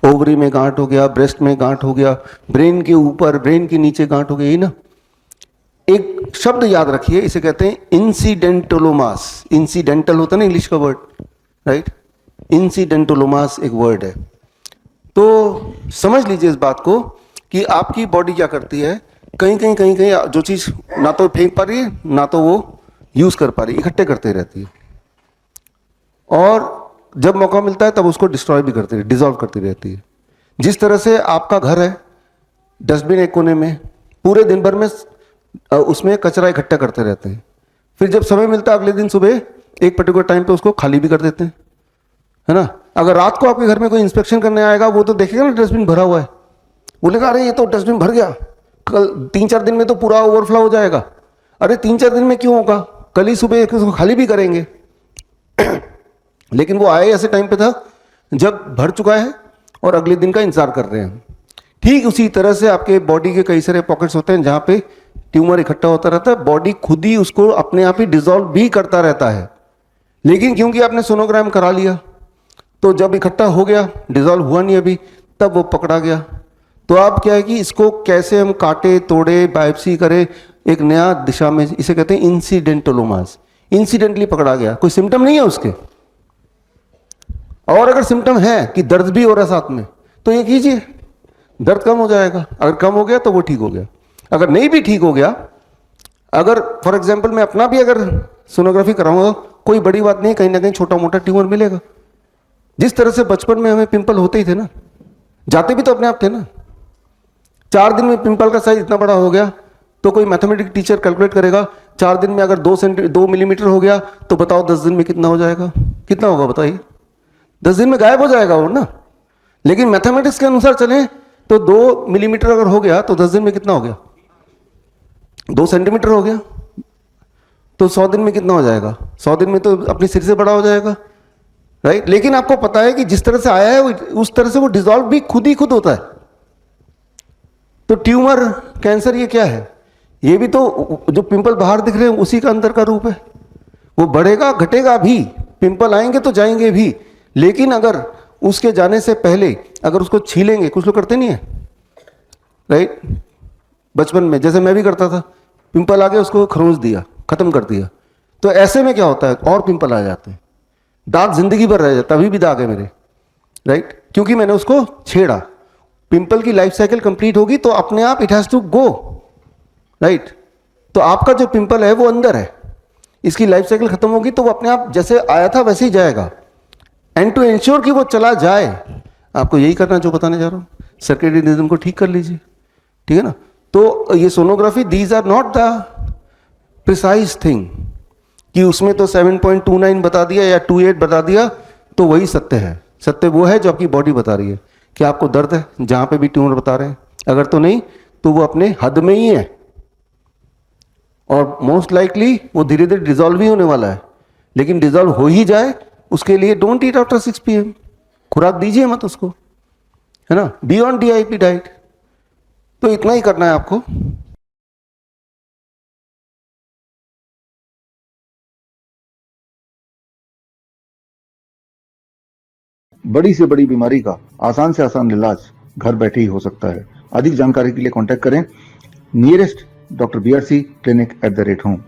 Ovary में गांठ हो गया, ब्रेस्ट में गांठ हो गया, ब्रेन के ऊपर, ब्रेन के नीचे गांठ हो गई, यही ना। एक शब्द याद रखिए, इसे कहते हैं इंसिडेंटोलोमास। इंसिडेंटल होता है ना इंग्लिश का वर्ड, राइट। इंसिडेंटोलोमास एक वर्ड है। तो समझ लीजिए इस बात को कि आपकी बॉडी क्या करती है, कहीं कहीं जो चीज़ ना तो फेंक पा रही है ना तो वो यूज़ कर पा रही है, इकट्ठे करते रहती है, और जब मौका मिलता है तब उसको डिस्ट्रॉय भी करती है, डिसॉल्व करती रहती है। जिस तरह से आपका घर है, डस्टबिन एक कोने में, पूरे दिन भर में उसमें कचरा इकट्ठा करते रहते हैं, फिर जब समय मिलता है अगले दिन सुबह एक पर्टिकुलर टाइम पे उसको खाली भी कर देते हैं, है ना। अगर रात को आपके घर में कोई इंस्पेक्शन करने आएगा, वो तो देखेगा ना डस्टबिन भरा हुआ है, बोलेगा अरे ये तो डस्टबिन भर गया, कल 3-4 दिन में तो पूरा ओवरफ्लो हो जाएगा। अरे 3-4 दिन में क्यों होगा, कल ही सुबह इसको खाली भी करेंगे। लेकिन वो आए ऐसे टाइम पे था जब भर चुका है और अगले दिन का इंतजार कर रहे हैं। ठीक उसी तरह से आपके बॉडी के कई सारे पॉकेट्स होते हैं जहाँ पे ट्यूमर इकट्ठा होता रहता है, बॉडी खुद ही उसको अपने आप ही डिसॉल्व भी करता रहता है। लेकिन क्योंकि आपने सोनोग्राम करा लिया तो जब इकट्ठा हो गया, डिसॉल्व हुआ नहीं अभी, तब वो पकड़ा गया। तो अब क्या है कि इसको कैसे हम काटे तोड़े, बायोप्सी करें एक नया दिशा में, इसे कहते हैं इंसिडेंटोलोमास। इंसिडेंटली पकड़ा गया, कोई सिम्टम नहीं है उसके, और अगर सिम्टम है कि दर्द भी हो रहा है साथ में, तो ये कीजिए, दर्द कम हो जाएगा। अगर कम हो गया तो वो ठीक हो गया, अगर नहीं भी ठीक हो गया, अगर फॉर एग्जांपल मैं अपना भी अगर सोनोग्राफी कराऊंगा, कोई बड़ी बात नहीं, कहीं ना कहीं छोटा मोटा ट्यूमर मिलेगा। जिस तरह से बचपन में हमें पिंपल होते ही थे ना, जाते भी तो अपने आप थे ना। 4 दिन में पिंपल का साइज इतना बड़ा हो गया तो कोई मैथमेटिक्स टीचर कैलकुलेट करेगा, 4 दिन में अगर 2 मिलीमीटर हो गया तो बताओ 10 दिन में कितना हो जाएगा, कितना होगा बताइए। 10 दिन में गायब हो जाएगा वो ना। लेकिन मैथमेटिक्स के अनुसार चलें तो 2 मिलीमीटर अगर हो गया तो 10 दिन में कितना हो गया, 2 सेंटीमीटर हो गया, तो 100 दिन में कितना हो जाएगा, 100 दिन में तो अपने सिर से बड़ा हो जाएगा, राइट। लेकिन आपको पता है कि जिस तरह से आया है उस तरह से वो डिसॉल्व भी खुद ही खुद होता है। तो ट्यूमर, कैंसर, ये क्या है, ये भी तो जो पिंपल बाहर दिख रहे हैं उसी का अंदर का रूप है। वो बढ़ेगा घटेगा भी, पिंपल आएंगे तो जाएंगे भी, लेकिन अगर उसके जाने से पहले अगर उसको छीलेंगे, कुछ लोग करते नहीं है, राइट। बचपन में जैसे मैं भी करता था, पिंपल आ गया उसको खरोंच दिया, खत्म कर दिया, तो ऐसे में क्या होता है और पिंपल आ जाते हैं, दाग जिंदगी भर रह जाता, अभी भी दाग है मेरे, राइट, क्योंकि मैंने उसको छेड़ा। पिंपल की लाइफ साइकिल कंप्लीट होगी तो अपने आप it has to go, right. तो आपका जो पिंपल है वो अंदर है, इसकी लाइफ साइकिल खत्म होगी तो वो अपने आप जैसे आया था वैसे ही जाएगा। एंड टू इंश्योर कि वो चला जाए, आपको यही करना जो बताने जा रहा हूँ, सर्केडियन रिदम को ठीक कर लीजिए, ठीक है ना। तो ये sonography, these are not the precise thing कि उसमें तो 7.29 बता दिया या 28 बता दिया तो वही सत्य है। सत्य वो है जो आपकी बॉडी बता रही है कि आपको दर्द है, जहां पे भी ट्यूमर बता रहे हैं। अगर तो नहीं तो वो अपने हद में ही है, और मोस्ट लाइकली वो धीरे धीरे डिसॉल्व ही होने वाला है। लेकिन डिसॉल्व हो ही जाए उसके लिए डोंट ईट आफ्टर 6 PM, खुराक दीजिए मत उसको, है ना, बी ऑन DIP डाइट। तो इतना ही करना है आपको। बड़ी से बड़ी बीमारी का आसान से आसान इलाज घर बैठे ही हो सकता है। अधिक जानकारी के लिए कांटेक्ट करें nearest doctor BRC clinic @home।